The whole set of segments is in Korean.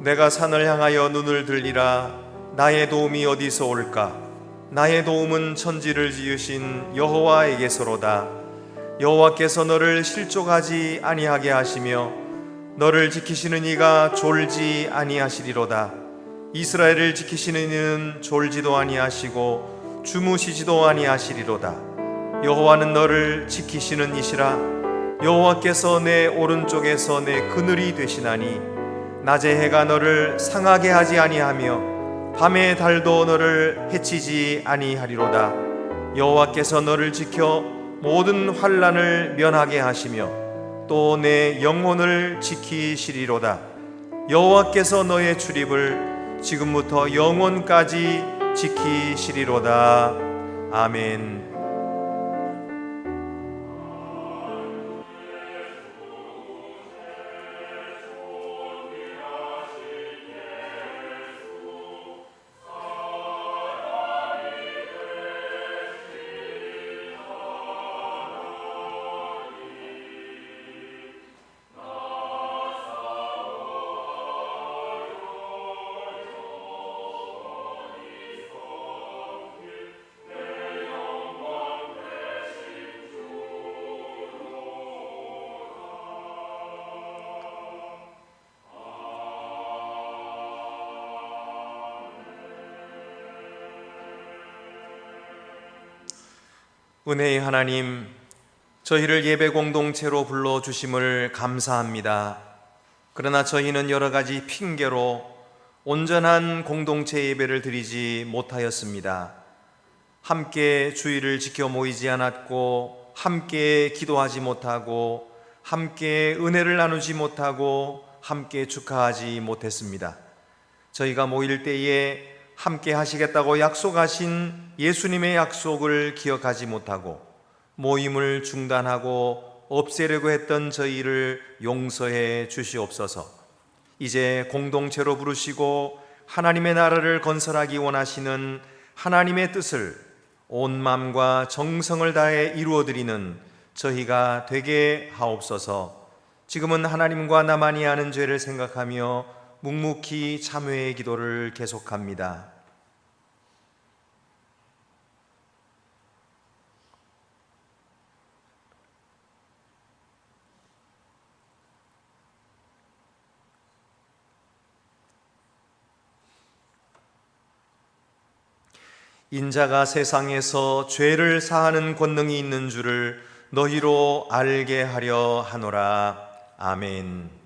내가 산을 향하여 눈을 들리라. 나의 도움이 어디서 올까? 나의 도움은 천지를 지으신 여호와에게서로다. 여호와께서 너를 실족하지 아니하게 하시며 너를 지키시는 이가 졸지 아니하시리로다. 이스라엘을 지키시는 이는 졸지도 아니하시고 주무시지도 아니하시리로다. 여호와는 너를 지키시는 이시라. 여호와께서 내 오른쪽에서 내 그늘이 되시나니 낮의 해가 너를 상하게 하지 아니하며 밤의 달도 너를 해치지 아니하리로다. 여호와께서 너를 지켜 모든 환난을 면하게 하시며 또 내 영혼을 지키시리로다. 여호와께서 너의 출입을 지금부터 영원까지 지키시리로다. 아멘. 은혜의 하나님, 저희를 예배 공동체로 불러주심을 감사합니다. 그러나 저희는 여러 가지 핑계로 온전한 공동체 예배를 드리지 못하였습니다. 함께 주일을 지켜 모이지 않았고, 함께 기도하지 못하고, 함께 은혜를 나누지 못하고, 함께 축하하지 못했습니다. 저희가 모일 때에 함께 하시겠다고 약속하신 예수님의 약속을 기억하지 못하고 모임을 중단하고 없애려고 했던 저희를 용서해 주시옵소서. 이제 공동체로 부르시고 하나님의 나라를 건설하기 원하시는 하나님의 뜻을 온 마음과 정성을 다해 이루어드리는 저희가 되게 하옵소서. 지금은 하나님과 나만이 아는 죄를 생각하며 묵묵히 참회의 기도를 계속합니다. 인자가 세상에서 죄를 사하는 권능이 있는 줄을 너희로 알게 하려 하노라. 아멘.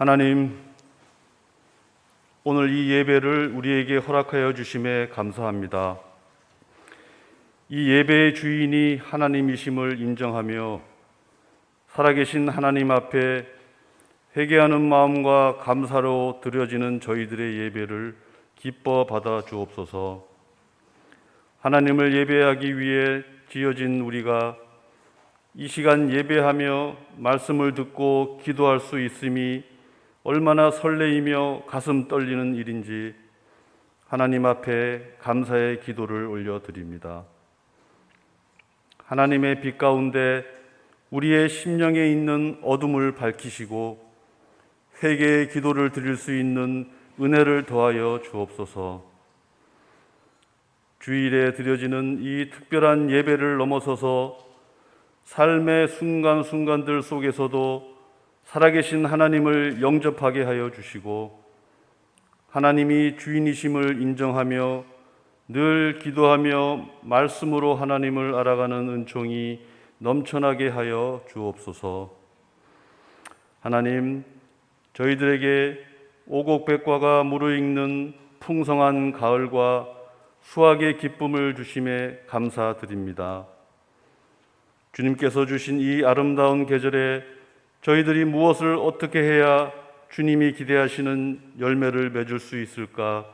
하나님, 오늘 이 예배를 우리에게 허락하여 주심에 감사합니다. 이 예배의 주인이 하나님이심을 인정하며 살아계신 하나님 앞에 회개하는 마음과 감사로 드려지는 저희들의 예배를 기뻐 받아 주옵소서. 하나님을 예배하기 위해 지어진 우리가 이 시간 예배하며 말씀을 듣고 기도할 수 있음이 얼마나 설레이며 가슴 떨리는 일인지 하나님 앞에 감사의 기도를 올려드립니다. 하나님의 빛 가운데 우리의 심령에 있는 어둠을 밝히시고 회개의 기도를 드릴 수 있는 은혜를 더하여 주옵소서. 주일에 드려지는 이 특별한 예배를 넘어서서 삶의 순간순간들 속에서도 살아계신 하나님을 영접하게 하여 주시고 하나님이 주인이심을 인정하며 늘 기도하며 말씀으로 하나님을 알아가는 은총이 넘쳐나게 하여 주옵소서. 하나님, 저희들에게 오곡백과가 무르익는 풍성한 가을과 수확의 기쁨을 주심에 감사드립니다. 주님께서 주신 이 아름다운 계절에 저희들이 무엇을 어떻게 해야 주님이 기대하시는 열매를 맺을 수 있을까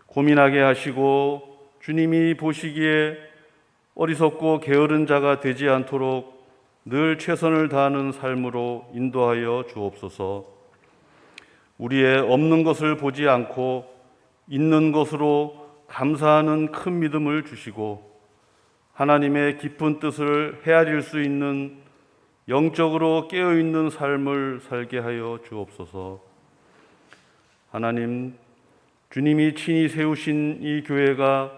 고민하게 하시고, 주님이 보시기에 어리석고 게으른 자가 되지 않도록 늘 최선을 다하는 삶으로 인도하여 주옵소서. 우리의 없는 것을 보지 않고 있는 것으로 감사하는 큰 믿음을 주시고, 하나님의 깊은 뜻을 헤아릴 수 있는 영적으로 깨어있는 삶을 살게 하여 주옵소서. 하나님, 주님이 친히 세우신 이 교회가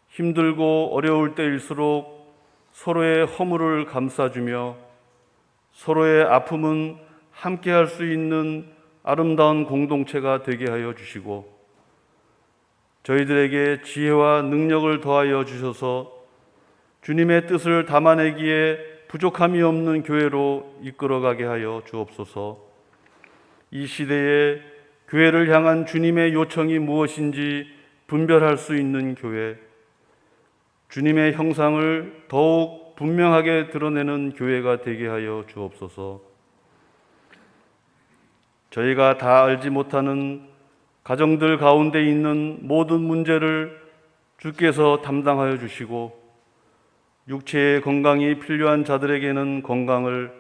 힘들고 어려울 때일수록 서로의 허물을 감싸주며 서로의 아픔은 함께할 수 있는 아름다운 공동체가 되게 하여 주시고, 저희들에게 지혜와 능력을 더하여 주셔서 주님의 뜻을 담아내기에 부족함이 없는 교회로 이끌어가게 하여 주옵소서. 이 시대에 교회를 향한 주님의 요청이 무엇인지 분별할 수 있는 교회, 주님의 형상을 더욱 분명하게 드러내는 교회가 되게 하여 주옵소서. 저희가 다 알지 못하는 가정들 가운데 있는 모든 문제를 주께서 담당하여 주시고, 육체의 건강이 필요한 자들에게는 건강을,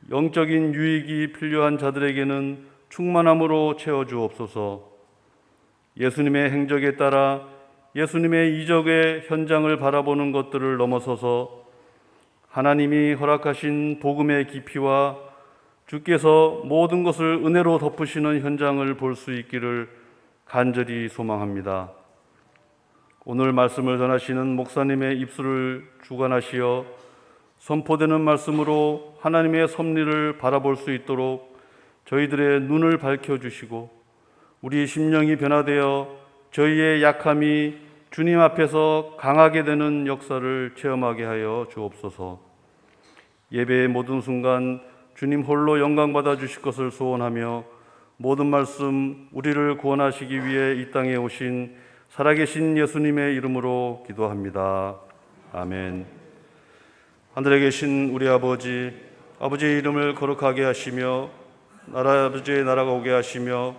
영적인 유익이 필요한 자들에게는 충만함으로 채워주옵소서. 예수님의 행적에 따라 예수님의 이적의 현장을 바라보는 것들을 넘어서서 하나님이 허락하신 복음의 깊이와 주께서 모든 것을 은혜로 덮으시는 현장을 볼 수 있기를 간절히 소망합니다. 오늘 말씀을 전하시는 목사님의 입술을 주관하시어 선포되는 말씀으로 하나님의 섭리를 바라볼 수 있도록 저희들의 눈을 밝혀주시고, 우리 심령이 변화되어 저희의 약함이 주님 앞에서 강하게 되는 역사를 체험하게 하여 주옵소서. 예배의 모든 순간 주님 홀로 영광받아 주실 것을 소원하며, 모든 말씀 우리를 구원하시기 위해 이 땅에 오신 살아계신 예수님의 이름으로 기도합니다. 아멘. 하늘에 계신 우리 아버지, 아버지의 이름을 거룩하게 하시며 아버지의 나라가 오게 하시며,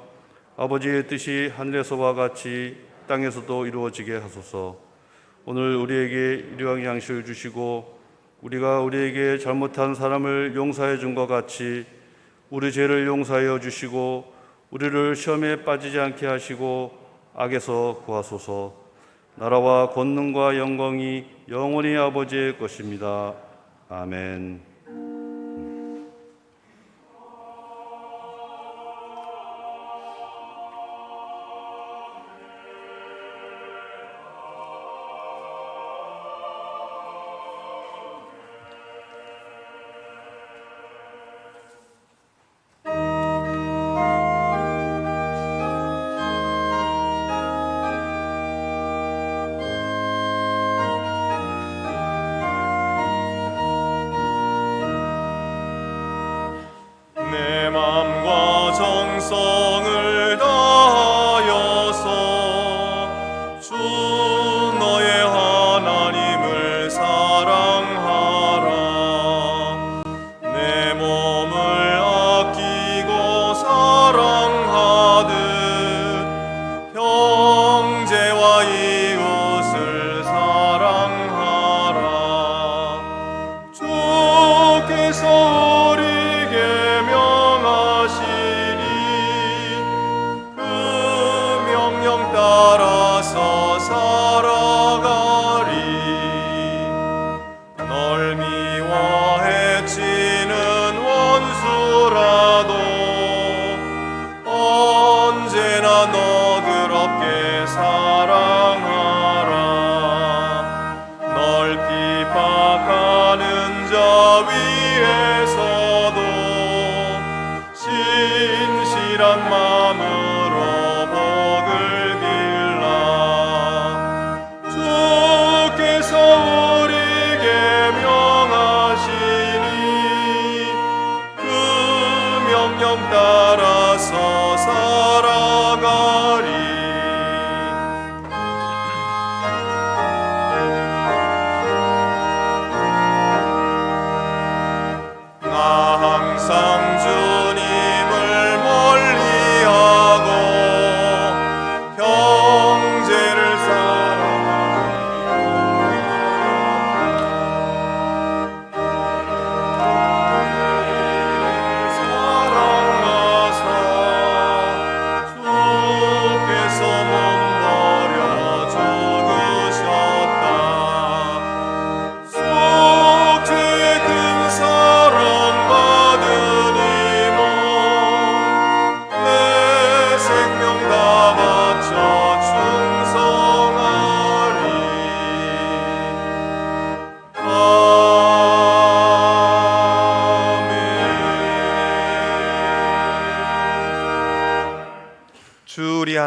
아버지의 뜻이 하늘에서와 같이 땅에서도 이루어지게 하소서. 오늘 우리에게 일용할 양식을 주시고, 우리가 우리에게 잘못한 사람을 용서해 준 것 같이 우리 죄를 용서하여 주시고, 우리를 시험에 빠지지 않게 하시고 악에서 구하소서. 나라와 권능과 영광이 영원히 아버지의 것입니다. 아멘. 내 맘과 정성을 다하여서 주 너의 하나님을 사랑하라. 내 몸을 아끼고 사랑하듯 형제와 이웃을 사랑하라. 주께서 우리에게 명하시니 그 명령 따라서 살아가리. 널 미워해치는 원수라도 언제나 너그럽게 사랑하라. 널 핍박하는 자 위에서도 신실한 마음으로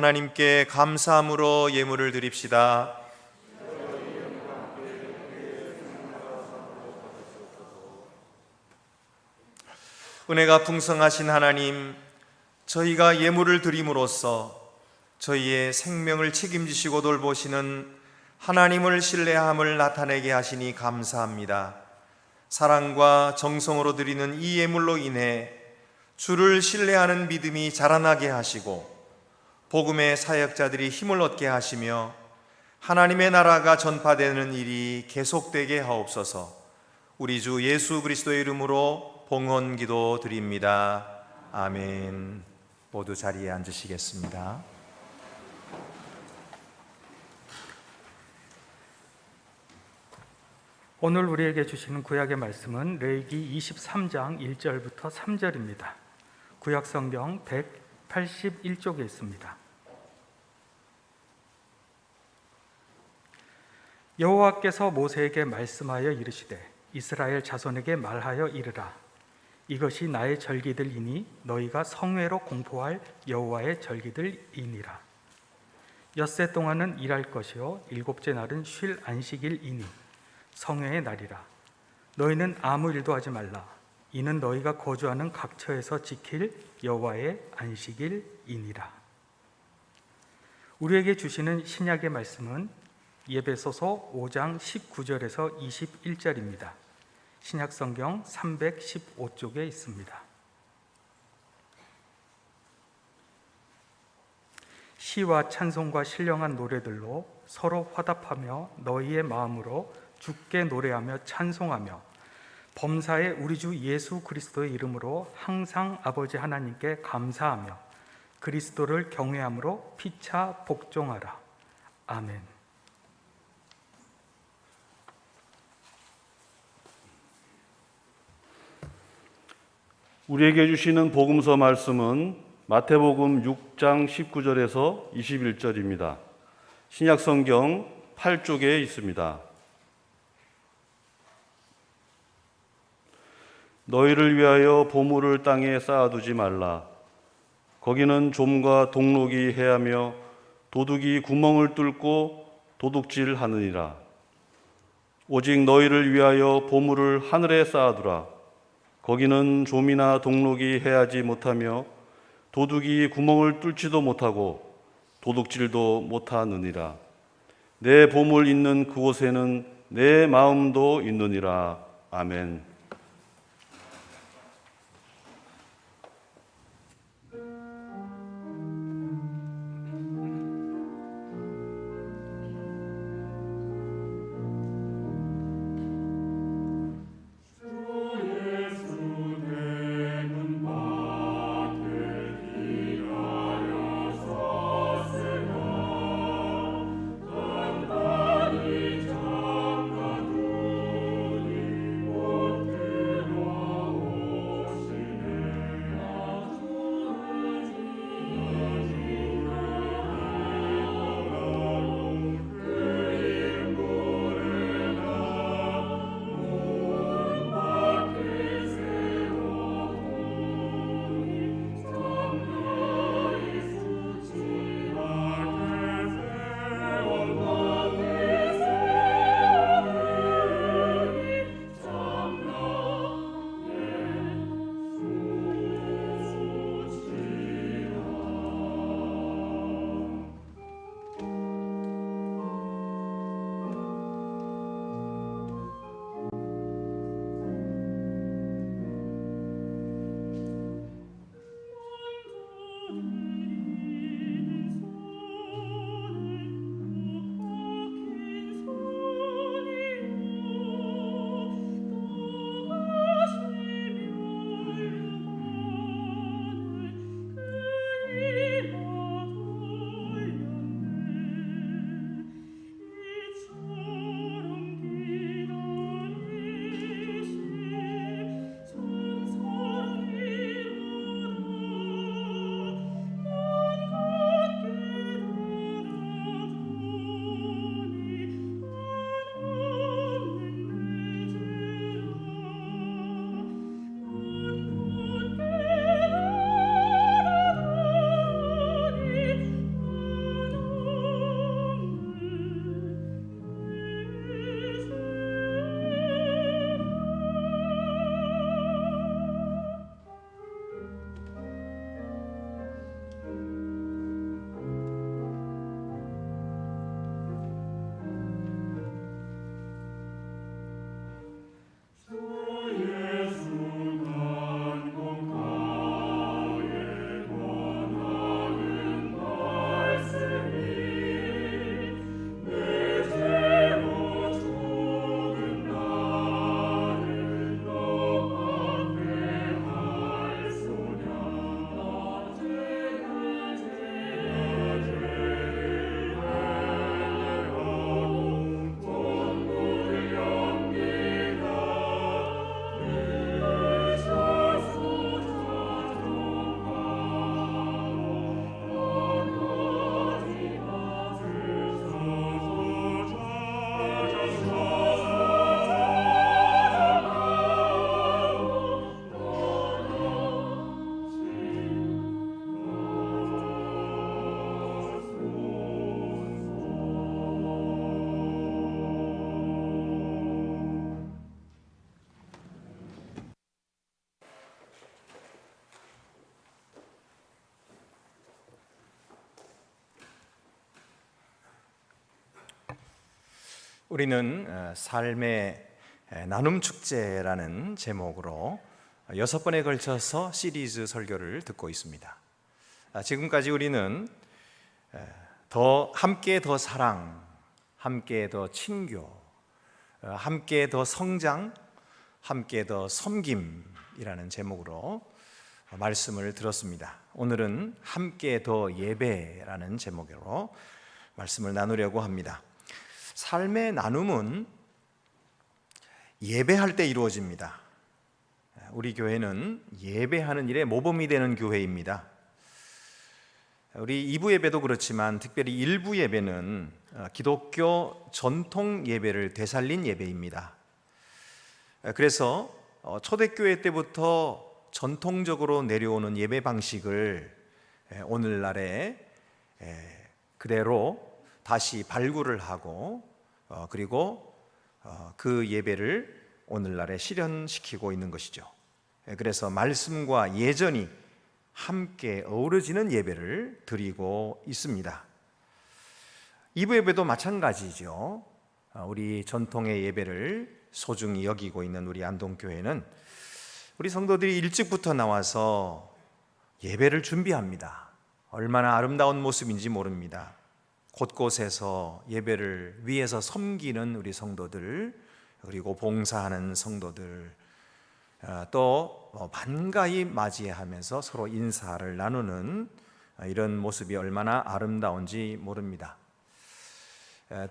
하나님께 감사함으로 예물을 드립시다. 은혜가 풍성하신 하나님, 저희가 예물을 드림으로써 저희의 생명을 책임지시고 돌보시는 하나님을 신뢰함을 나타내게 하시니 감사합니다. 사랑과 정성으로 드리는 이 예물로 인해 주를 신뢰하는 믿음이 자라나게 하시고 복음의 사역자들이 힘을 얻게 하시며 하나님의 나라가 전파되는 일이 계속되게 하옵소서. 우리 주 예수 그리스도의 이름으로 봉헌 기도 드립니다. 아멘. 모두 자리에 앉으시겠습니다. 오늘 우리에게 주시는 구약의 말씀은 레위기 23장 1절부터 3절입니다. 구약 성경 181쪽에 있습니다. 여호와께서 모세에게 말씀하여 이르시되 이스라엘 자손에게 말하여 이르라. 이것이 나의 절기들이니 너희가 성회로 공포할 여호와의 절기들이니라. 엿새 동안은 일할 것이요 일곱째 날은 쉴 안식일이니 성회의 날이라. 너희는 아무 일도 하지 말라. 이는 너희가 거주하는 각처에서 지킬 여호와의 안식일이니라. 우리에게 주시는 신약의 말씀은 에베소서 5장 19절에서 21절입니다. 신약 성경 315쪽에 있습니다. 시와 찬송과 신령한 노래들로 서로 화답하며 너희의 마음으로 주께 노래하며 찬송하며 범사의 우리 주 예수 그리스도의 이름으로 항상 아버지 하나님께 감사하며 그리스도를 경외함으로 피차 복종하라. 아멘. 우리에게 주시는 복음서 말씀은 마태복음 6장 19절에서 21절입니다. 신약 성경 8쪽에 있습니다. 너희를 위하여 보물을 땅에 쌓아두지 말라. 거기는 좀과 동록이 해하며 도둑이 구멍을 뚫고 도둑질하느니라. 오직 너희를 위하여 보물을 하늘에 쌓아두라. 거기는 좀이나 동록이 해하지 못하며 도둑이 구멍을 뚫지도 못하고 도둑질도 못하느니라. 내 보물 있는 그곳에는 내 마음도 있느니라. 아멘. 우리는 삶의 나눔 축제라는 제목으로 6번에 걸쳐서 시리즈 설교를 듣고 있습니다. 지금까지 우리는 함께 더 사랑, 함께 더 친교, 함께 더 성장, 함께 더 섬김이라는 제목으로 말씀을 들었습니다. 오늘은 함께 더 예배라는 제목으로 말씀을 나누려고 합니다. 삶의 나눔은 예배할 때 이루어집니다. 우리 교회는 예배하는 일에 모범이 되는 교회입니다. 우리 2부 예배도 그렇지만 특별히 1부 예배는 기독교 전통 예배를 되살린 예배입니다. 그래서 초대교회 때부터 전통적으로 내려오는 예배 방식을 오늘날에 그대로 다시 발굴을 하고 그리고 그 예배를 오늘날에 실현시키고 있는 것이죠. 그래서 말씀과 예전이 함께 어우러지는 예배를 드리고 있습니다. 2부 예배도 마찬가지죠. 우리 전통의 예배를 소중히 여기고 있는 우리 안동교회는 우리 성도들이 일찍부터 나와서 예배를 준비합니다. 얼마나 아름다운 모습인지 모릅니다. 곳곳에서 예배를 위해서 섬기는 우리 성도들, 그리고 봉사하는 성도들, 또 반가이 맞이하면서 서로 인사를 나누는 이런 모습이 얼마나 아름다운지 모릅니다.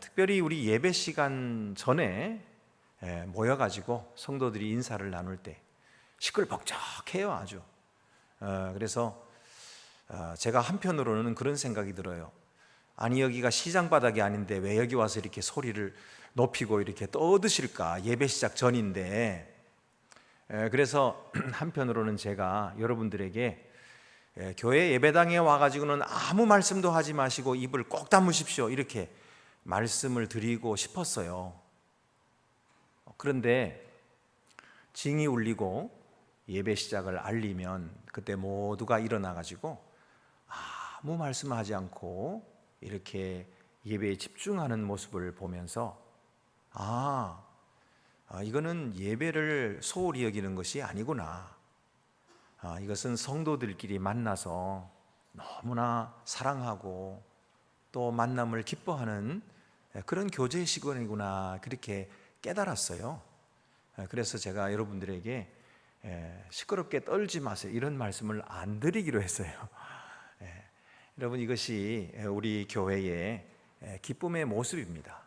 특별히 우리 예배 시간 전에 모여가지고 성도들이 인사를 나눌 때 시끌벅적해요, 아주. 그래서 제가 한편으로는 그런 생각이 들어요. 아니, 여기가 시장 바닥이 아닌데 왜 여기 와서 이렇게 소리를 높이고 이렇게 떠드실까? 예배 시작 전인데. 그래서 한편으로는 제가 여러분들에게 교회 예배당에 와가지고는 아무 말씀도 하지 마시고 입을 꼭 다무십시오, 이렇게 말씀을 드리고 싶었어요. 그런데 징이 울리고 예배 시작을 알리면 그때 모두가 일어나가지고 아무 말씀하지 않고 이렇게 예배에 집중하는 모습을 보면서 이거는 예배를 소홀히 여기는 것이 아니구나. 이것은 성도들끼리 만나서 너무나 사랑하고 또 만남을 기뻐하는 그런 교제 시간이구나, 그렇게 깨달았어요. 그래서 제가 여러분들에게 시끄럽게 떨지 마세요, 이런 말씀을 안 드리기로 했어요. 여러분, 이것이 우리 교회의 기쁨의 모습입니다.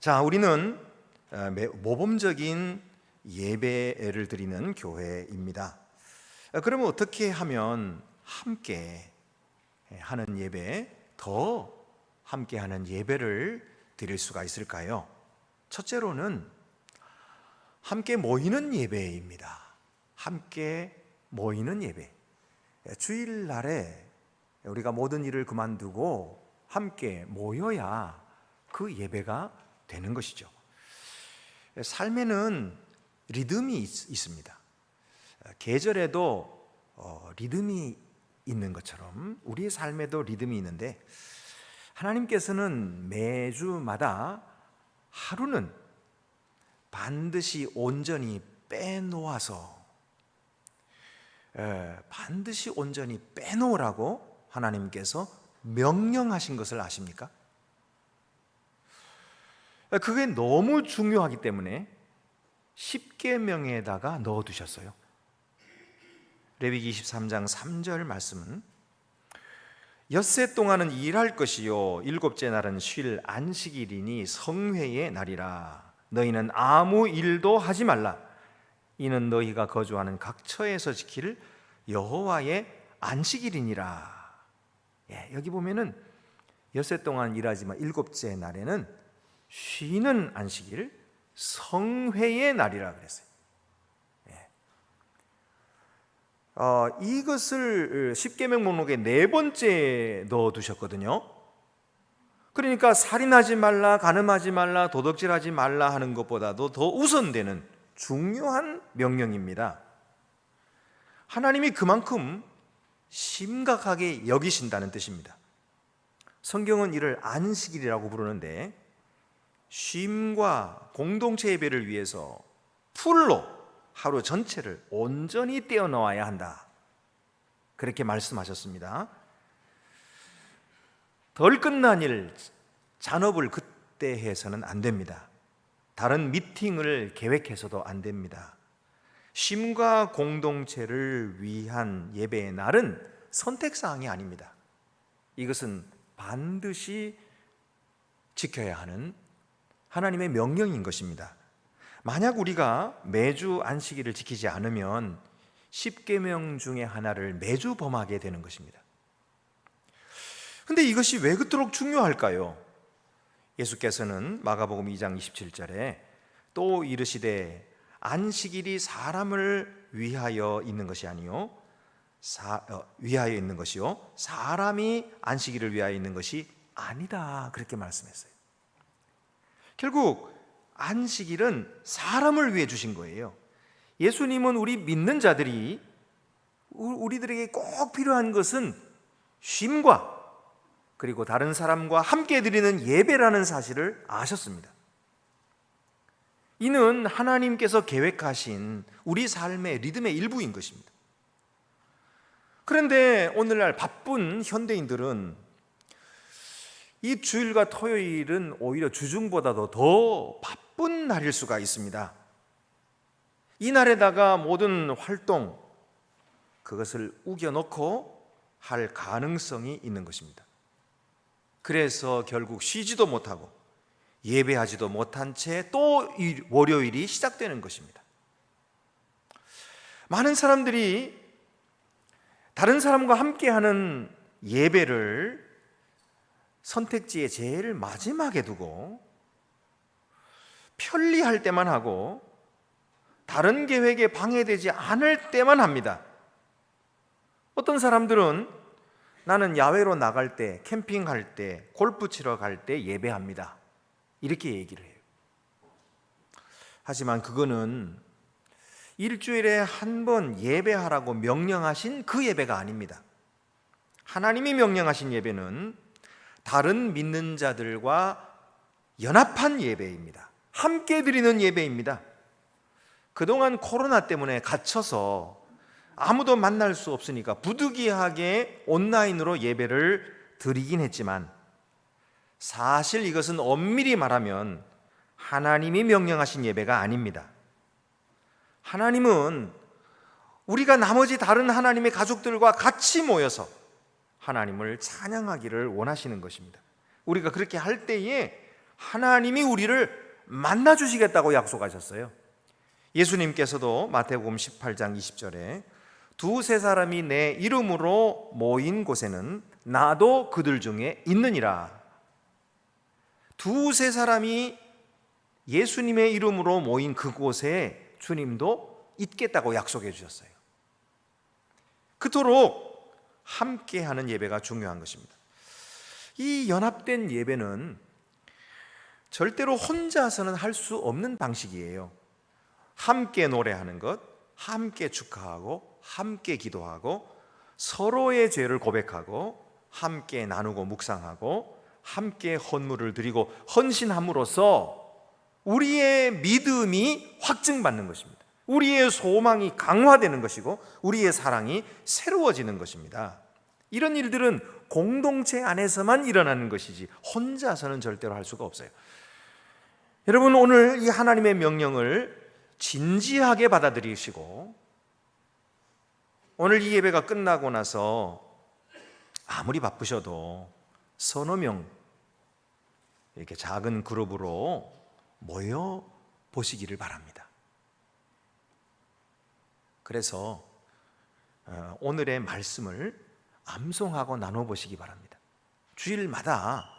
자, 우리는 모범적인 예배를 드리는 교회입니다. 그러면 어떻게 하면 함께 하는 예배, 더 함께 하는 예배를 드릴 수가 있을까요? 첫째로는 함께 모이는 예배입니다. 함께 모이는 예배. 주일날에 우리가 모든 일을 그만두고 함께 모여야 그 예배가 되는 것이죠. 삶에는 리듬이 있습니다. 계절에도 리듬이 있는 것처럼 우리의 삶에도 리듬이 있는데, 하나님께서는 매주마다 하루는 반드시 온전히 빼놓아서 반드시 온전히 빼놓으라고 하나님께서 명령하신 것을 아십니까? 그게 너무 중요하기 때문에 10계명에다가 넣어두셨어요. 레위기 23장 3절 말씀은 엿새 동안은 일할 것이요 일곱째 날은 쉴 안식일이니 성회의 날이라. 너희는 아무 일도 하지 말라. 이는 너희가 거주하는 각 처에서 지킬 여호와의 안식일이니라. 여기 보면은 엿새 동안 일하지만 일곱째 날에는 쉬는 안식일, 성회의 날이라 그랬어요. 이것을 십계명 목록에 4번째 넣어두셨거든요. 그러니까 살인하지 말라, 간음하지 말라, 도둑질하지 말라 하는 것보다도 더 우선되는 중요한 명령입니다. 하나님이 그만큼 심각하게 여기신다는 뜻입니다. 성경은 이를 안식일이라고 부르는데 쉼과 공동체 예배를 위해서 풀로 하루 전체를 온전히 떼어놓아야 한다, 그렇게 말씀하셨습니다. 덜 끝난 일, 잔업을 그때 해서는 안 됩니다. 다른 미팅을 계획해서도 안 됩니다. 쉼과 공동체를 위한 예배의 날은 선택사항이 아닙니다. 이것은 반드시 지켜야 하는 하나님의 명령인 것입니다. 만약 우리가 매주 안식일을 지키지 않으면 10계명 중에 하나를 매주 범하게 되는 것입니다. 근데 이것이 왜 그토록 중요할까요? 예수께서는 마가복음 2장 27절에 또 이르시되 안식일이 사람을 위하여 있는 것이 아니요 위하여 있는 것이요 사람이 안식일을 위하여 있는 것이 아니다, 그렇게 말씀했어요. 결국 안식일은 사람을 위해 주신 거예요. 예수님은 우리 믿는 자들이, 우리들에게 꼭 필요한 것은 쉼과 그리고 다른 사람과 함께 드리는 예배라는 사실을 아셨습니다. 이는 하나님께서 계획하신 우리 삶의 리듬의 일부인 것입니다. 그런데 오늘날 바쁜 현대인들은 이 주일과 토요일은 오히려 주중보다도 더 바쁜 날일 수가 있습니다. 이 날에다가 모든 활동, 그것을 우겨놓고 할 가능성이 있는 것입니다. 그래서 결국 쉬지도 못하고 예배하지도 못한 채 또 월요일이 시작되는 것입니다. 많은 사람들이 다른 사람과 함께하는 예배를 선택지에 제일 마지막에 두고 편리할 때만 하고 다른 계획에 방해되지 않을 때만 합니다. 어떤 사람들은 나는 야외로 나갈 때, 캠핑할 때, 골프 치러 갈 때 예배합니다, 이렇게 얘기를 해요. 하지만 그거는 일주일에 한 번 예배하라고 명령하신 그 예배가 아닙니다. 하나님이 명령하신 예배는 다른 믿는 자들과 연합한 예배입니다. 함께 드리는 예배입니다. 그동안 코로나 때문에 갇혀서 아무도 만날 수 없으니까 부득이하게 온라인으로 예배를 드리긴 했지만 사실 이것은 엄밀히 말하면 하나님이 명령하신 예배가 아닙니다. 하나님은 우리가 나머지 다른 하나님의 가족들과 같이 모여서 하나님을 찬양하기를 원하시는 것입니다. 우리가 그렇게 할 때에 하나님이 우리를 만나주시겠다고 약속하셨어요. 예수님께서도 마태복음 18장 20절에 두세 사람이 내 이름으로 모인 곳에는 나도 그들 중에 있느니라. 두세 사람이 예수님의 이름으로 모인 그곳에 주님도 있겠다고 약속해 주셨어요. 그토록 함께하는 예배가 중요한 것입니다. 이 연합된 예배는 절대로 혼자서는 할 수 없는 방식이에요. 함께 노래하는 것, 함께 축하하고 함께 기도하고 서로의 죄를 고백하고 함께 나누고 묵상하고 함께 헌물을 드리고 헌신함으로써 우리의 믿음이 확증받는 것입니다. 우리의 소망이 강화되는 것이고 우리의 사랑이 새로워지는 것입니다. 이런 일들은 공동체 안에서만 일어나는 것이지 혼자서는 절대로 할 수가 없어요. 여러분, 오늘 이 하나님의 명령을 진지하게 받아들이시고 오늘 이 예배가 끝나고 나서 아무리 바쁘셔도 서너 명 이렇게 작은 그룹으로 모여 보시기를 바랍니다. 그래서 오늘의 말씀을 암송하고 나눠보시기 바랍니다. 주일마다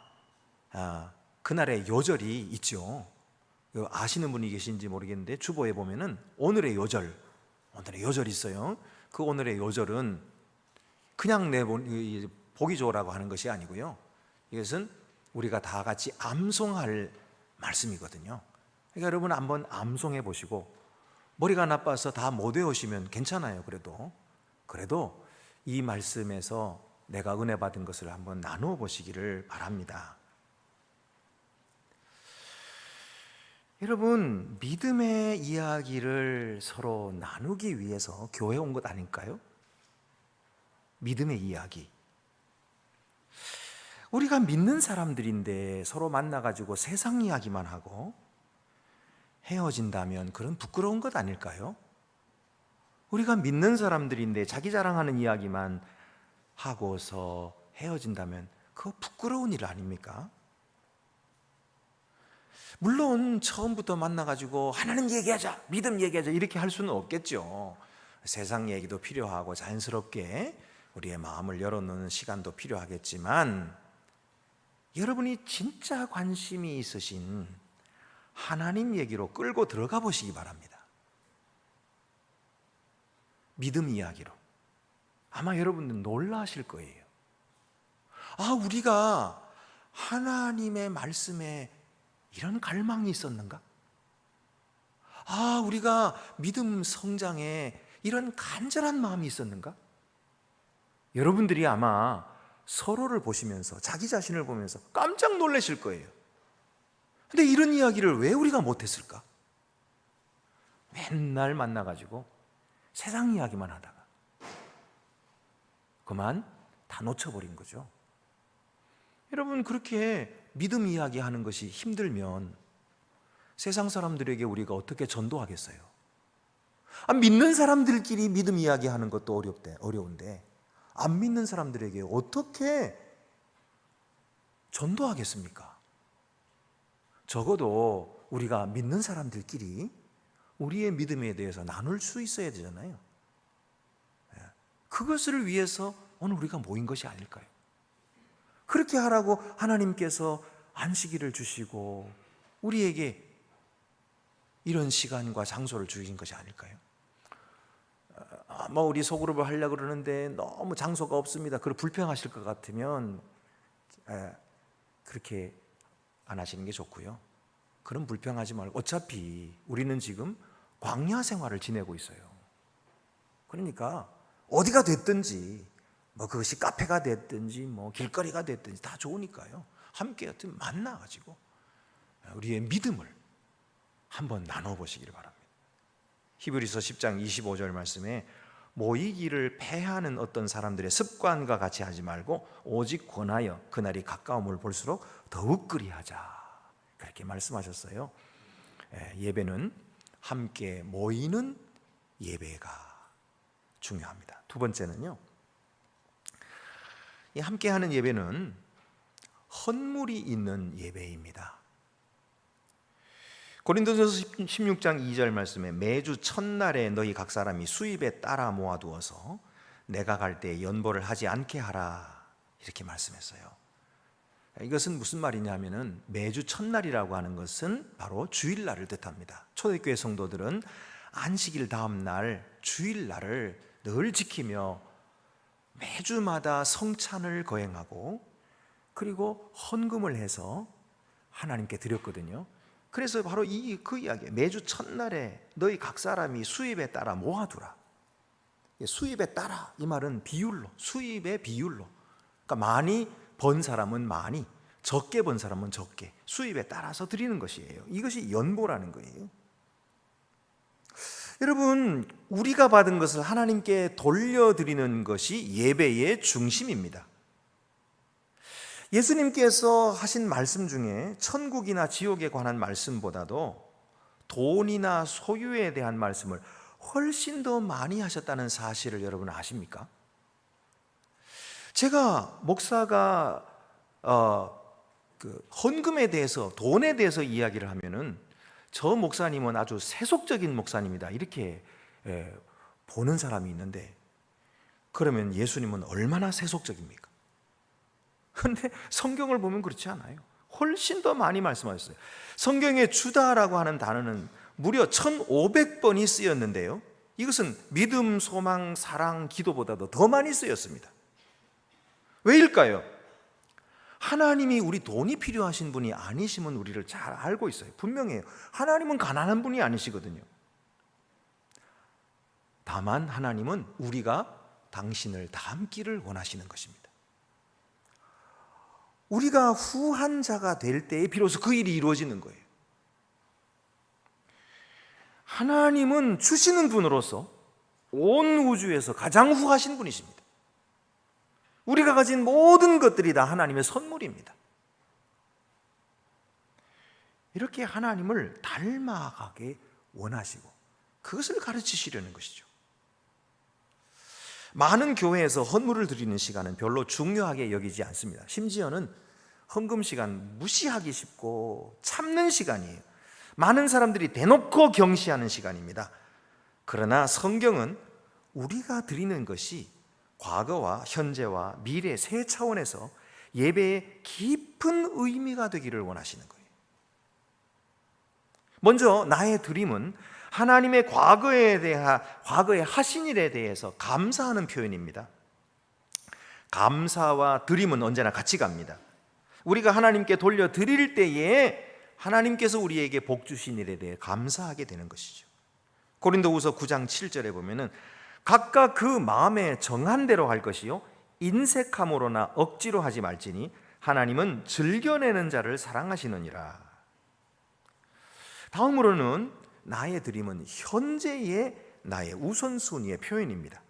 그날의 요절이 있죠. 아시는 분이 계신지 모르겠는데 주보에 보면은 오늘의 요절이 있어요. 그 오늘의 요절은 그냥 보기 좋으라고 하는 것이 아니고요. 이것은 우리가 다 같이 암송할 말씀이거든요. 그러니까 여러분 한번 암송해 보시고 머리가 나빠서 다 못 외우시면 괜찮아요. 그래도 이 말씀에서 내가 은혜 받은 것을 한번 나누어 보시기를 바랍니다. 여러분, 믿음의 이야기를 서로 나누기 위해서 교회 온 것 아닐까요? 믿음의 이야기. 우리가 믿는 사람들인데 서로 만나가지고 세상 이야기만 하고 헤어진다면 그런 부끄러운 것 아닐까요? 우리가 믿는 사람들인데 자기 자랑하는 이야기만 하고서 헤어진다면 그거 부끄러운 일 아닙니까? 물론 처음부터 만나가지고 하나님 얘기하자, 믿음 얘기하자 이렇게 할 수는 없겠죠. 세상 얘기도 필요하고 자연스럽게 우리의 마음을 열어놓는 시간도 필요하겠지만, 여러분이 진짜 관심이 있으신 하나님 얘기로 끌고 들어가 보시기 바랍니다. 믿음 이야기로. 아마 여러분들 놀라실 거예요. 아, 우리가 하나님의 말씀에 이런 갈망이 있었는가? 아, 우리가 믿음 성장에 이런 간절한 마음이 있었는가? 여러분들이 아마 서로를 보시면서, 자기 자신을 보면서 깜짝 놀라실 거예요. 근데 이런 이야기를 왜 우리가 못했을까? 맨날 만나가지고 세상 이야기만 하다가 그만 다 놓쳐버린 거죠. 여러분, 그렇게 믿음 이야기하는 것이 힘들면 세상 사람들에게 우리가 어떻게 전도하겠어요? 믿는 사람들끼리 믿음 이야기하는 것도 어려운데 안 믿는 사람들에게 어떻게 전도하겠습니까? 적어도 우리가 믿는 사람들끼리 우리의 믿음에 대해서 나눌 수 있어야 되잖아요. 그것을 위해서 오늘 우리가 모인 것이 아닐까요? 그렇게 하라고 하나님께서 안식일을 주시고 우리에게 이런 시간과 장소를 주신 것이 아닐까요? 우리 소그룹을 하려고 그러는데 너무 장소가 없습니다. 그걸 불평하실 것 같으면 그렇게 안 하시는 게 좋고요. 그럼 불평하지 말고, 어차피 우리는 지금 광야 생활을 지내고 있어요. 그러니까 어디가 됐든지, 그것이 카페가 됐든지 길거리가 됐든지 다 좋으니까요. 함께 하여튼 만나가지고 우리의 믿음을 한번 나눠보시기를 바랍니다. 히브리서 10장 25절 말씀에 모이기를 패하는 어떤 사람들의 습관과 같이 하지 말고 오직 권하여 그날이 가까움을 볼수록 더욱 그리하자, 그렇게 말씀하셨어요. 예배는 함께 모이는 예배가 중요합니다. 두 번째는요, 이 함께하는 예배는 헌물이 있는 예배입니다. 고린도전서 16장 2절 말씀에 매주 첫날에 너희 각 사람이 수입에 따라 모아두어서 내가 갈 때 연보를 하지 않게 하라, 이렇게 말씀했어요. 이것은 무슨 말이냐면은 매주 첫날이라고 하는 것은 바로 주일날을 뜻합니다. 초대교회 성도들은 안식일 다음 날 주일날을 늘 지키며 매주마다 성찬을 거행하고 그리고 헌금을 해서 하나님께 드렸거든요. 그래서 바로 그 이야기, 매주 첫날에 너희 각 사람이 수입에 따라 모아두라. 수입에 따라, 이 말은 비율로, 수입의 비율로, 그러니까 많이 번 사람은 많이, 적게 번 사람은 적게, 수입에 따라서 드리는 것이에요. 이것이 연보라는 거예요. 여러분, 우리가 받은 것을 하나님께 돌려드리는 것이 예배의 중심입니다. 예수님께서 하신 말씀 중에 천국이나 지옥에 관한 말씀보다도 돈이나 소유에 대한 말씀을 훨씬 더 많이 하셨다는 사실을 여러분 아십니까? 제가 목사가 헌금에 대해서, 돈에 대해서 이야기를 하면은 저 목사님은 아주 세속적인 목사님이다, 이렇게 보는 사람이 있는데, 그러면 예수님은 얼마나 세속적입니까? 그런데 성경을 보면 그렇지 않아요. 훨씬 더 많이 말씀하셨어요. 성경에 주다라고 하는 단어는 무려 1500번이 쓰였는데요, 이것은 믿음, 소망, 사랑, 기도보다도 더 많이 쓰였습니다. 왜일까요? 하나님이 우리 돈이 필요하신 분이 아니심은 우리를 잘 알고 있어요. 분명해요. 하나님은 가난한 분이 아니시거든요. 다만 하나님은 우리가 당신을 닮기를 원하시는 것입니다. 우리가 후한 자가 될 때에 비로소 그 일이 이루어지는 거예요. 하나님은 주시는 분으로서 온 우주에서 가장 후하신 분이십니다. 우리가 가진 모든 것들이 다 하나님의 선물입니다. 이렇게 하나님을 닮아가게 원하시고 그것을 가르치시려는 것이죠. 많은 교회에서 헌물을 드리는 시간은 별로 중요하게 여기지 않습니다. 심지어는 헌금 시간 무시하기 쉽고 참는 시간이에요. 많은 사람들이 대놓고 경시하는 시간입니다. 그러나 성경은 우리가 드리는 것이 과거와 현재와 미래 세 차원에서 예배의 깊은 의미가 되기를 원하시는 거예요. 먼저 나의 드림은 하나님의 과거에 하신 일에 대해서 감사하는 표현입니다. 감사와 드림은 언제나 같이 갑니다. 우리가 하나님께 돌려드릴 때에 하나님께서 우리에게 복 주신 일에 대해 감사하게 되는 것이죠. 고린도후서 9장 7절에 보면은 각각 그 마음에 정한 대로 할 것이요 인색함으로나 억지로 하지 말지니 하나님은 즐겨내는 자를 사랑하시느니라. 다음으로는 나의 드림은 현재의 나의 우선순위의 표현입니다.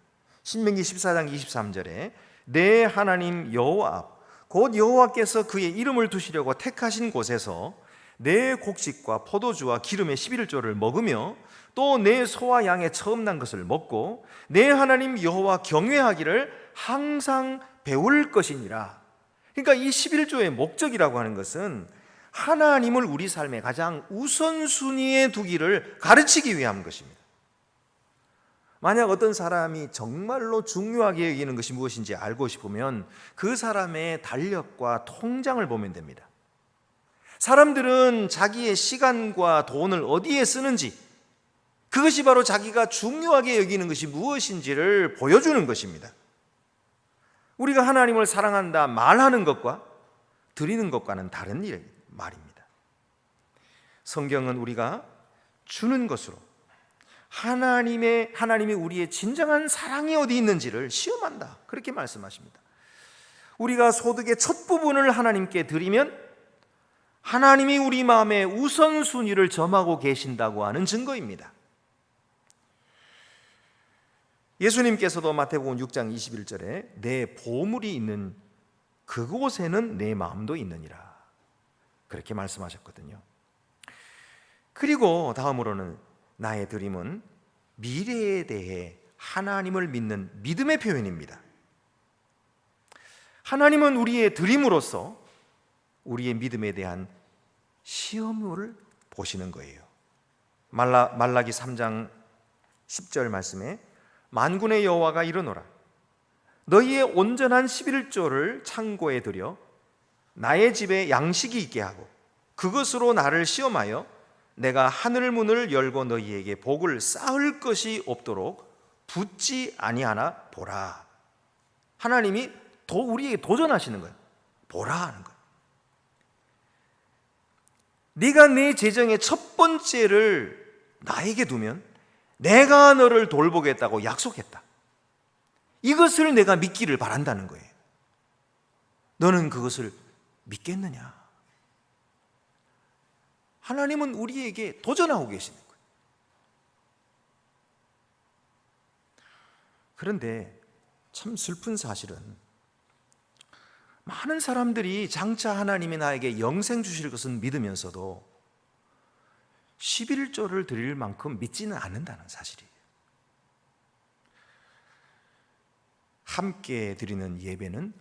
신명기 14장 23절에 내 하나님 여호와 앞 곧 여호와께서 그의 이름을 두시려고 택하신 곳에서 내 곡식과 포도주와 기름의 11조를 먹으며 또 내 소와 양의 처음 난 것을 먹고 내 하나님 여호와 경외하기를 항상 배울 것이니라. 그러니까 이 11조의 목적이라고 하는 것은 하나님을 우리 삶의 가장 우선순위에 두기를 가르치기 위한 것입니다. 만약 어떤 사람이 정말로 중요하게 여기는 것이 무엇인지 알고 싶으면 그 사람의 달력과 통장을 보면 됩니다. 사람들은 자기의 시간과 돈을 어디에 쓰는지, 그것이 바로 자기가 중요하게 여기는 것이 무엇인지를 보여주는 것입니다. 우리가 하나님을 사랑한다 말하는 것과 드리는 것과는 다른 말입니다. 성경은 우리가 주는 것으로 하나님이 우리의 진정한 사랑이 어디 있는지를 시험한다, 그렇게 말씀하십니다. 우리가 소득의 첫 부분을 하나님께 드리면 하나님이 우리 마음의 우선순위를 점하고 계신다고 하는 증거입니다. 예수님께서도 마태복음 6장 21절에 내 보물이 있는 그곳에는 내 마음도 있느니라, 그렇게 말씀하셨거든요. 그리고 다음으로는 나의 드림은 미래에 대해 하나님을 믿는 믿음의 표현입니다. 하나님은 우리의 드림으로서 우리의 믿음에 대한 시험을 보시는 거예요. 말라기 3장 10절 말씀에 만군의 여호와가 이르노라 너희의 온전한 11조를 창고에 들여 나의 집에 양식이 있게 하고 그것으로 나를 시험하여 내가 하늘 문을 열고 너희에게 복을 쌓을 것이 없도록 붙지 아니하나 보라. 하나님이 우리에게 도전하시는 거예요. 보라 하는 거예요. 네가 내 재정의 첫 번째를 나에게 두면 내가 너를 돌보겠다고 약속했다. 이것을 내가 믿기를 바란다는 거예요. 너는 그것을 믿겠느냐? 하나님은 우리에게 도전하고 계시는 거예요. 그런데 참 슬픈 사실은 많은 사람들이 장차 하나님이 나에게 영생 주실 것은 믿으면서도 11조를 드릴 만큼 믿지는 않는다는 사실이에요. 함께 드리는 예배는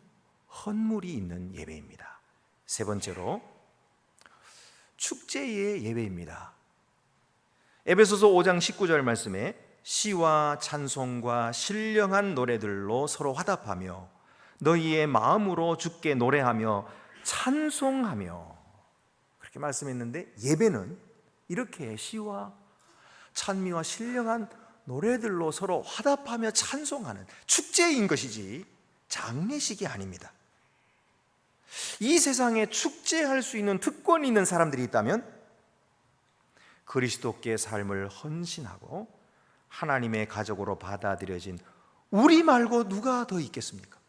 헌물이 있는 예배입니다. 세 번째로 축제의 예배입니다. 에베소서 5장 19절 말씀에 시와 찬송과 신령한 노래들로 서로 화답하며 너희의 마음으로 주께 노래하며 찬송하며, 그렇게 말씀했는데 예배는 이렇게 시와 찬미와 신령한 노래들로 서로 화답하며 찬송하는 축제인 것이지 장례식이 아닙니다. 이 세상에 축제할 수 있는 특권이 있는 사람들이 있다면 그리스도께 삶을 헌신하고 하나님의 가족으로 받아들여진 우리 말고 누가 더 있겠습니까?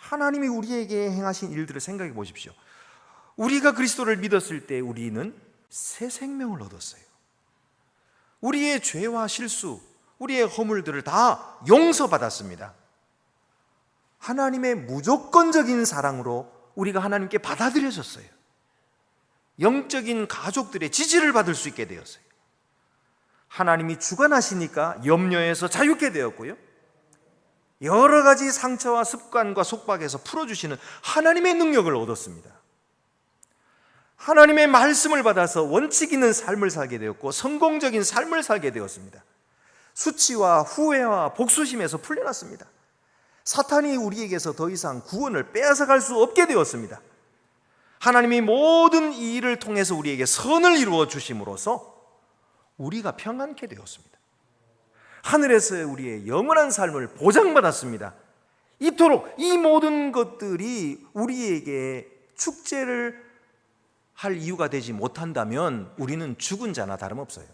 하나님이 우리에게 행하신 일들을 생각해 보십시오. 우리가 그리스도를 믿었을 때 우리는 새 생명을 얻었어요. 우리의 죄와 실수, 우리의 허물들을 다 용서받았습니다. 하나님의 무조건적인 사랑으로 우리가 하나님께 받아들여졌어요. 영적인 가족들의 지지를 받을 수 있게 되었어요. 하나님이 주관하시니까 염려에서 자유케 되었고요, 여러 가지 상처와 습관과 속박에서 풀어주시는 하나님의 능력을 얻었습니다. 하나님의 말씀을 받아서 원칙 있는 삶을 살게 되었고 성공적인 삶을 살게 되었습니다. 수치와 후회와 복수심에서 풀려났습니다. 사탄이 우리에게서 더 이상 구원을 빼앗아갈 수 없게 되었습니다. 하나님이 모든 이 일을 통해서 우리에게 선을 이루어 주심으로써 우리가 평안케 되었습니다. 하늘에서의 우리의 영원한 삶을 보장받았습니다. 이토록 이 모든 것들이 우리에게 축제를 할 이유가 되지 못한다면 우리는 죽은 자나 다름없어요.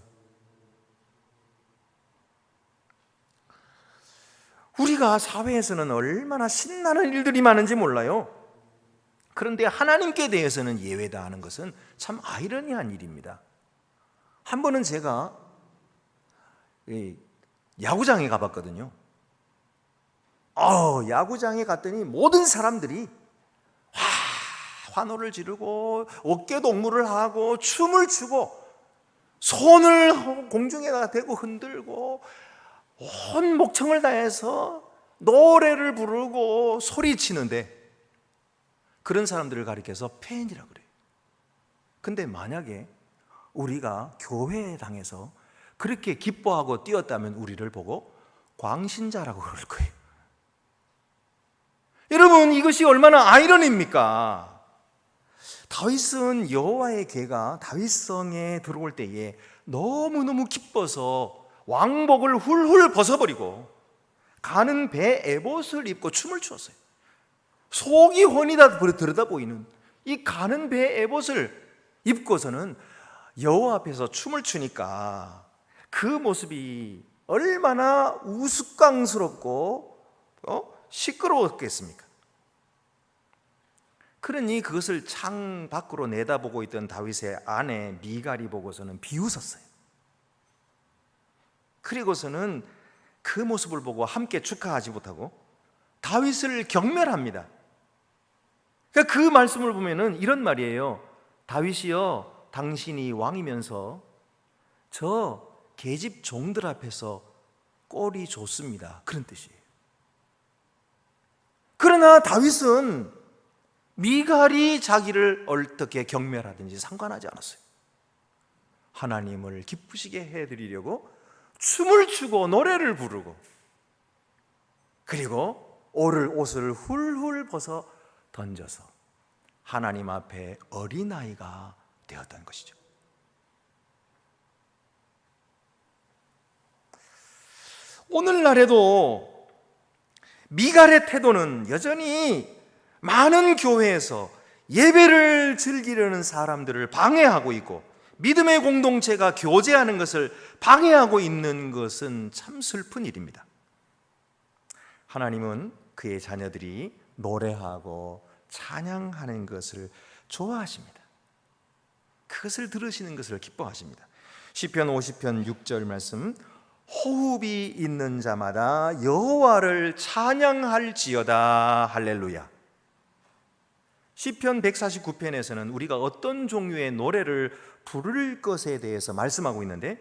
우리가 사회에서는 얼마나 신나는 일들이 많은지 몰라요. 그런데 하나님께 대해서는 예외다 하는 것은 참 아이러니한 일입니다. 한 번은 제가 야구장에 가봤거든요. 야구장에 갔더니 모든 사람들이 환호를 지르고 어깨동무를 하고 춤을 추고 손을 공중에다 대고 흔들고 온 목청을 다해서 노래를 부르고 소리치는데, 그런 사람들을 가리켜서 팬이라고 그래요. 근데 만약에 우리가 교회당에서 그렇게 기뻐하고 뛰었다면 우리를 보고 광신자라고 그럴 거예요. 여러분, 이것이 얼마나 아이러니입니까? 다윗은 여호와의 궤가 다윗성에 들어올 때에 너무너무 기뻐서 왕복을 훌훌 벗어버리고 가는 배 에봇을 입고 춤을 추었어요. 속이 훤히 다 들여다 보이는 이 가는 배 에봇을 입고서는 여호와 앞에서 춤을 추니까 그 모습이 얼마나 우스꽝스럽고 시끄러웠겠습니까? 그러니 그것을 창 밖으로 내다보고 있던 다윗의 아내 미갈이 보고서는 비웃었어요. 그리고서는 그 모습을 보고 함께 축하하지 못하고 다윗을 경멸합니다. 그러니까 그 말씀을 보면은 이런 말이에요. 다윗이여, 당신이 왕이면서 저 계집 종들 앞에서 꼴이 좋습니다, 그런 뜻이에요. 그러나 다윗은 미갈이 자기를 어떻게 경멸하든지 상관하지 않았어요. 하나님을 기쁘시게 해드리려고 춤을 추고 노래를 부르고, 그리고 오를 옷을 훌훌 벗어 던져서 하나님 앞에 어린아이가 되었다는 것이죠. 오늘날에도 미갈의 태도는 여전히 많은 교회에서 예배를 즐기려는 사람들을 방해하고 있고 믿음의 공동체가 교제하는 것을 방해하고 있는 것은 참 슬픈 일입니다. 하나님은 그의 자녀들이 노래하고 찬양하는 것을 좋아하십니다. 그것을 들으시는 것을 기뻐하십니다. 시편 50편 6절 말씀, 호흡이 있는 자마다 여호와를 찬양할지어다. 할렐루야. 시편 149편에서는 우리가 어떤 종류의 노래를 부를 것에 대해서 말씀하고 있는데,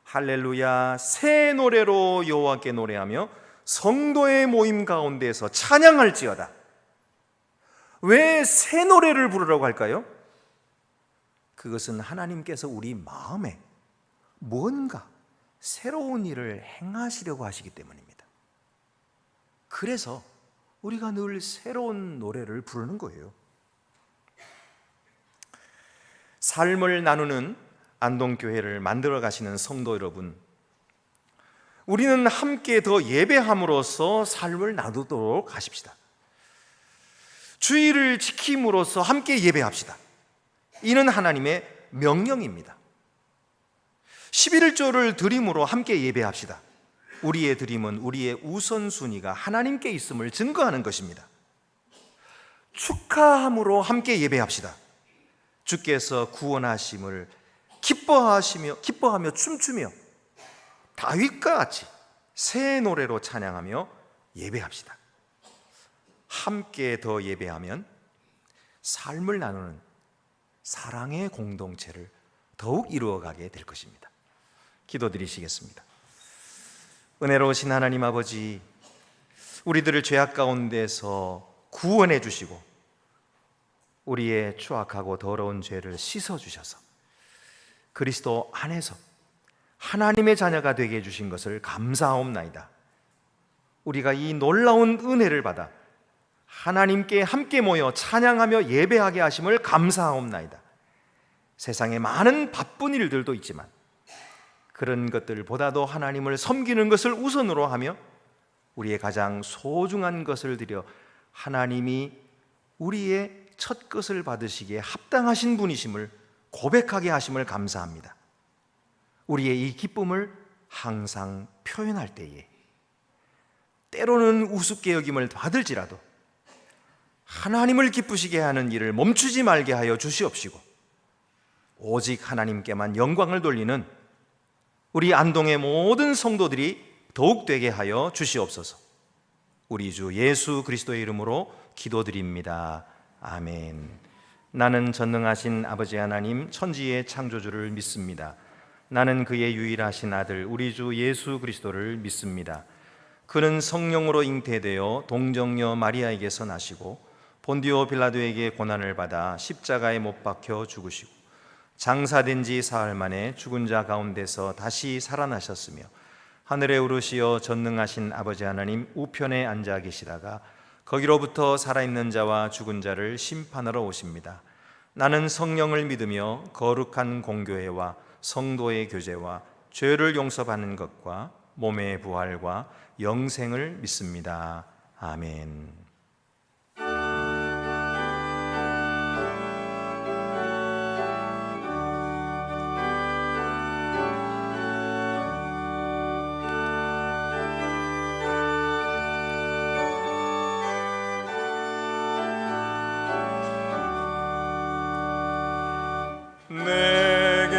할렐루야, 새 노래로 여호와께 노래하며 성도의 모임 가운데서 찬양할지어다. 왜 새 노래를 부르라고 할까요? 그것은 하나님께서 우리 마음에 뭔가 새로운 일을 행하시려고 하시기 때문입니다. 그래서 우리가 늘 새로운 노래를 부르는 거예요. 삶을 나누는 안동교회를 만들어 가시는 성도 여러분, 우리는 함께 더 예배함으로써 삶을 나누도록 하십시다. 주의를 지킴으로써 함께 예배합시다. 이는 하나님의 명령입니다. 11조를 드림으로 함께 예배합시다. 우리의 드림은 우리의 우선순위가 하나님께 있음을 증거하는 것입니다. 축하함으로 함께 예배합시다. 주께서 구원하심을 기뻐하며 춤추며 다윗과 같이 새 노래로 찬양하며 예배합시다. 함께 더 예배하면 삶을 나누는 사랑의 공동체를 더욱 이루어가게 될 것입니다. 기도드리시겠습니다. 은혜로우신 하나님 아버지, 우리들을 죄악 가운데서 구원해 주시고 우리의 추악하고 더러운 죄를 씻어 주셔서 그리스도 안에서 하나님의 자녀가 되게 해주신 것을 감사하옵나이다. 우리가 이 놀라운 은혜를 받아 하나님께 함께 모여 찬양하며 예배하게 하심을 감사하옵나이다. 세상에 많은 바쁜 일들도 있지만 그런 것들보다도 하나님을 섬기는 것을 우선으로 하며 우리의 가장 소중한 것을 드려 하나님이 우리의 첫 것을 받으시기에 합당하신 분이심을 고백하게 하심을 감사합니다. 우리의 이 기쁨을 항상 표현할 때에 때로는 우습게 여김을 받을지라도 하나님을 기쁘시게 하는 일을 멈추지 말게 하여 주시옵시고 오직 하나님께만 영광을 돌리는 우리 안동의 모든 성도들이 더욱 되게 하여 주시옵소서. 우리 주 예수 그리스도의 이름으로 기도드립니다. 아멘. 나는 전능하신 아버지 하나님 천지의 창조주를 믿습니다. 나는 그의 유일하신 아들 우리 주 예수 그리스도를 믿습니다. 그는 성령으로 잉태되어 동정녀 마리아에게서 나시고 본디오 빌라도에게 고난을 받아 십자가에 못 박혀 죽으시고 장사된 지 사흘 만에 죽은 자 가운데서 다시 살아나셨으며 하늘에 오르시어 전능하신 아버지 하나님 우편에 앉아 계시다가 거기로부터 살아있는 자와 죽은 자를 심판하러 오십니다. 나는 성령을 믿으며 거룩한 공교회와 성도의 교제와 죄를 용서받는 것과 몸의 부활과 영생을 믿습니다. 아멘. 내게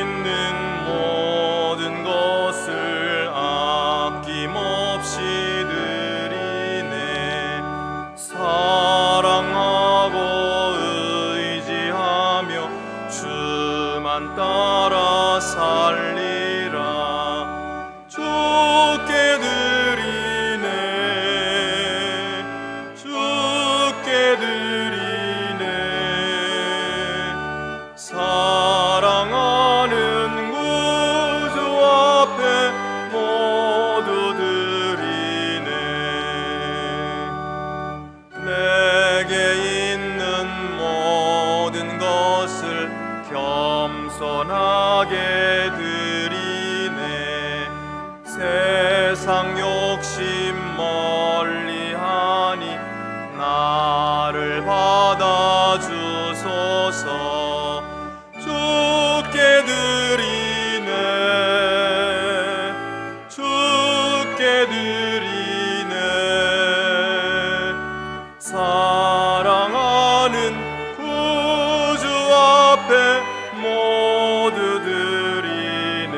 있는 모든 것을 아낌없이 드리네. 사랑하고 의지하며 주만 따라 살리라. 주께 드리네. 주께 드리네. 사랑하는 구주 앞에 모두 드리네. 내게 있는 모든 것을 겸손하게 드리네. 세상 욕심 멀리하니 나를 받아주소서. 주께 드리네. 주께 드리네. 사랑하는 구주 앞에 모두 드리네.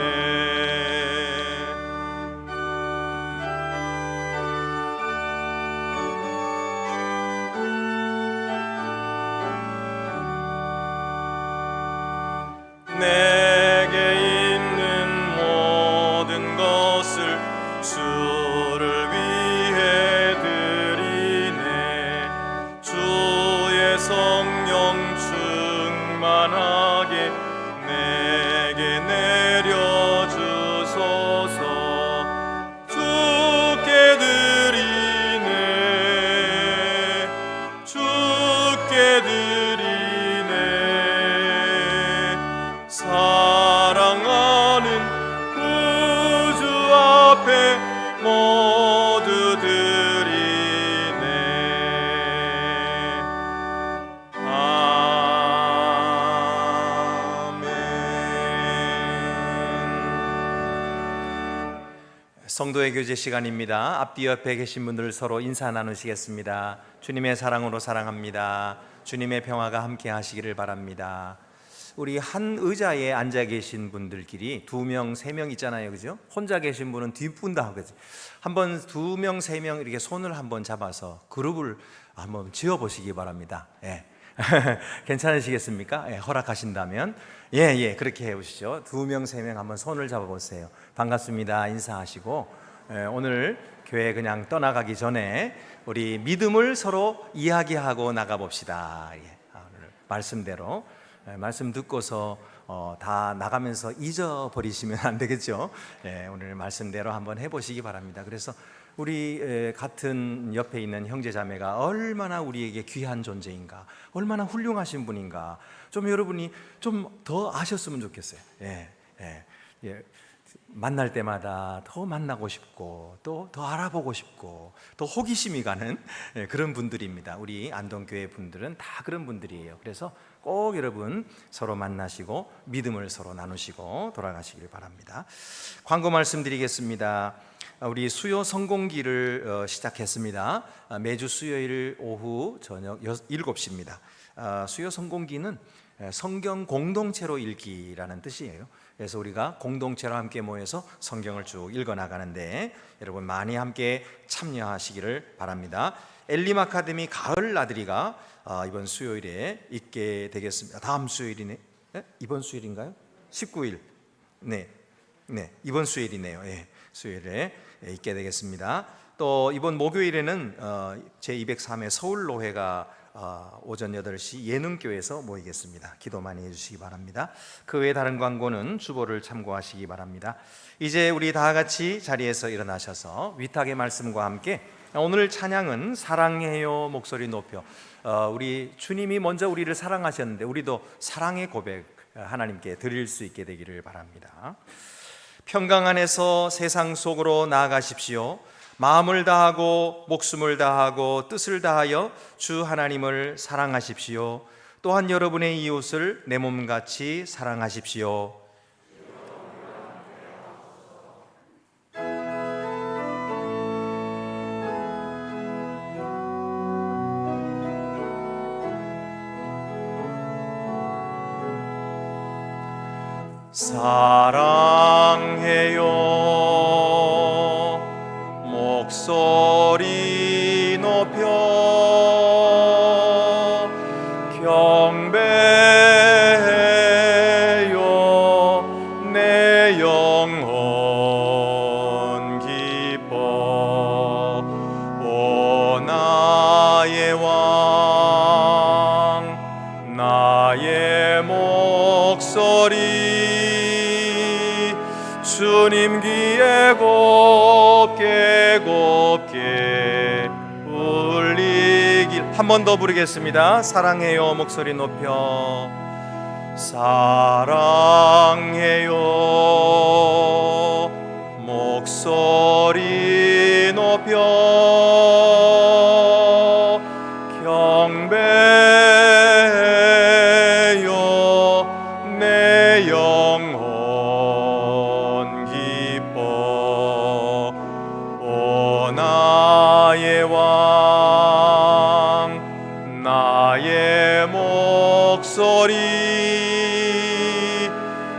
내게 있는 모든 것을 주를 위해 드리네. 주의 성령 충만하게 내게 내려주소서. 주께 드리네. 주께 드리네. 사랑하는 구주 앞에 모두 드리네. 아멘. 성도의 교제 시간입니다. 앞뒤 옆에 계신 분들 서로 인사 나누시겠습니다. 주님의 사랑으로 사랑합니다. 주님의 평화가 함께 하시기를 바랍니다. 우리 한 의자에 앉아 계신 분들끼리 2명, 3명 있잖아요, 그죠? 혼자 계신 분은 뒷분다 하거든요. 한번 2명, 3명 이렇게 손을 한번 잡아서 그룹을 한번 지어 보시기 바랍니다. 예. 괜찮으시겠습니까? 예, 허락하신다면 그렇게 해보시죠. 2명, 3명 한번 손을 잡아보세요. 반갑습니다 인사하시고, 오늘 교회 그냥 떠나가기 전에 우리 믿음을 서로 이야기하고 나가봅시다. 오늘 말씀대로 말씀 듣고서 다 나가면서 잊어버리시면 안 되겠죠. 오늘 말씀대로 한번 해보시기 바랍니다. 그래서 우리 같은 옆에 있는 형제 자매가 얼마나 우리에게 귀한 존재인가, 얼마나 훌륭하신 분인가, 좀 여러분이 좀 더 아셨으면 좋겠어요. 만날 때마다 더 만나고 싶고 또 더 알아보고 싶고 또 호기심이 가는 그런 분들입니다. 우리 안동교회 분들은 다 그런 분들이에요. 그래서 꼭 여러분 서로 만나시고 믿음을 서로 나누시고 돌아가시길 바랍니다. 광고 말씀드리겠습니다. 우리 수요 성공기를 시작했습니다. 매주 수요일 오후 저녁 7시입니다. 수요 성공기는 성경 공동체로 읽기라는 뜻이에요. 그래서 우리가 공동체로 함께 모여서 성경을 쭉 읽어나가는데 여러분 많이 함께 참여하시기를 바랍니다. 엘림 아카데미 가을 나들이가 이번 수요일에 있게 되겠습니다. 다음 수요일이네. 이번 수요일인가요? 19일. 네, 이번 수요일이네요. 수요일에 있게 되겠습니다. 또 이번 목요일에는 제203회 서울노회가 오전 8시 예능교회에서 모이겠습니다. 기도 많이 해주시기 바랍니다. 그 외에 다른 광고는 주보를 참고하시기 바랍니다. 이제 우리 다 같이 자리에서 일어나셔서 위탁의 말씀과 함께 오늘 찬양은 사랑해요 목소리 높여, 우리 주님이 먼저 우리를 사랑하셨는데 우리도 사랑의 고백 하나님께 드릴 수 있게 되기를 바랍니다. 평강 안에서 세상 속으로 나아가십시오. 마음을 다하고 목숨을 다하고 뜻을 다하여 주 하나님을 사랑하십시오. 또한 여러분의 이웃을 내 몸같이 사랑하십시오. 사랑해요 목소리 높여 경배해요 내 영혼 기뻐. 오 나의 왕 나의 목소리 주님 귀에 곱게 울리길. 한 번 더 부르겠습니다. 사랑해요 목소리 높여. 사랑해요 목소리 높여 경배해요 내 영혼 기뻐. 오 나의 왕 나의 목소리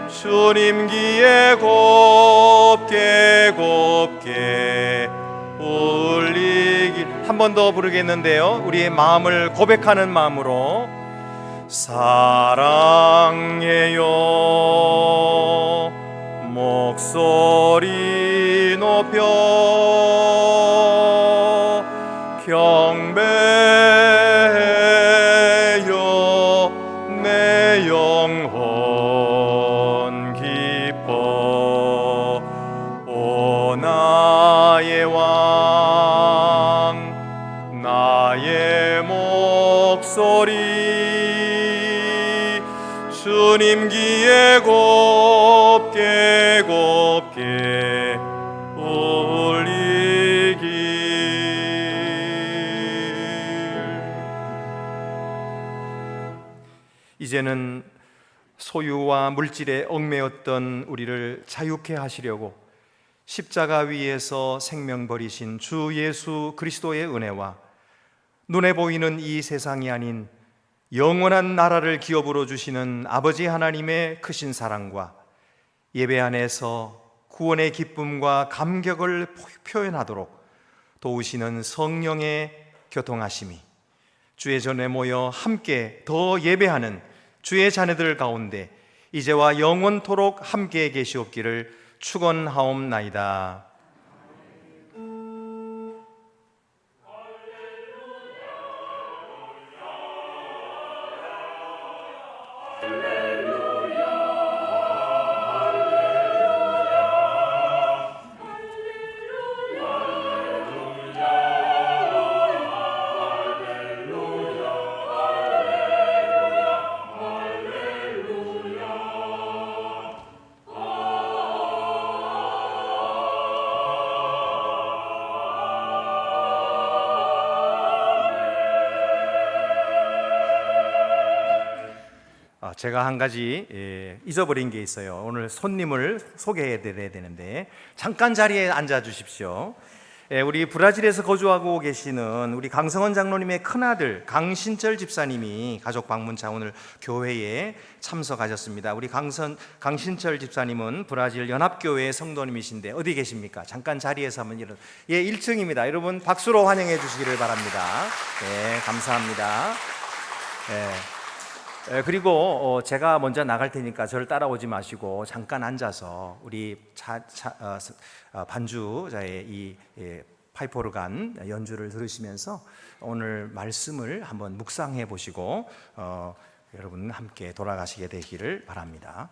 주님 귀에 곱게 울리길. 한 번 더 부르겠는데요, 우리의 마음을 고백하는 마음으로 사랑해요 목소리 높여 경배해요 내 영혼 기뻐. 오 나의 왕 나의 목소리 주님 귀에 곱게 울리길. 이제는 소유와 물질에 얽매였던 우리를 자유케 하시려고 십자가 위에서 생명 버리신 주 예수 그리스도의 은혜와 눈에 보이는 이 세상이 아닌 영원한 나라를 기업으로 주시는 아버지 하나님의 크신 사랑과 예배 안에서 구원의 기쁨과 감격을 표현하도록 도우시는 성령의 교통하심이 주의 전에 모여 함께 더 예배하는 주의 자녀들 가운데 이제와 영원토록 함께 계시옵기를 축원하옵나이다. 제가 한 가지 잊어버린 게 있어요. 오늘 손님을 소개해 드려야 되는데 잠깐 자리에 앉아 주십시오. 우리 브라질에서 거주하고 계시는 우리 강성원 장로님의 큰아들 강신철 집사님이 가족 방문차 오늘 교회에 참석하셨습니다. 우리 강신철 집사님은 브라질 연합교회의 성도님이신데 어디 계십니까? 잠깐 자리에서 한번 일어나. 1층입니다. 여러분 박수로 환영해 주시기를 바랍니다. 네, 감사합니다. 그리고 제가 먼저 나갈 테니까 저를 따라오지 마시고 잠깐 앉아서 우리 반주자의 이 파이프 오르간 연주를 들으시면서 오늘 말씀을 한번 묵상해 보시고 여러분 함께 돌아가시게 되기를 바랍니다.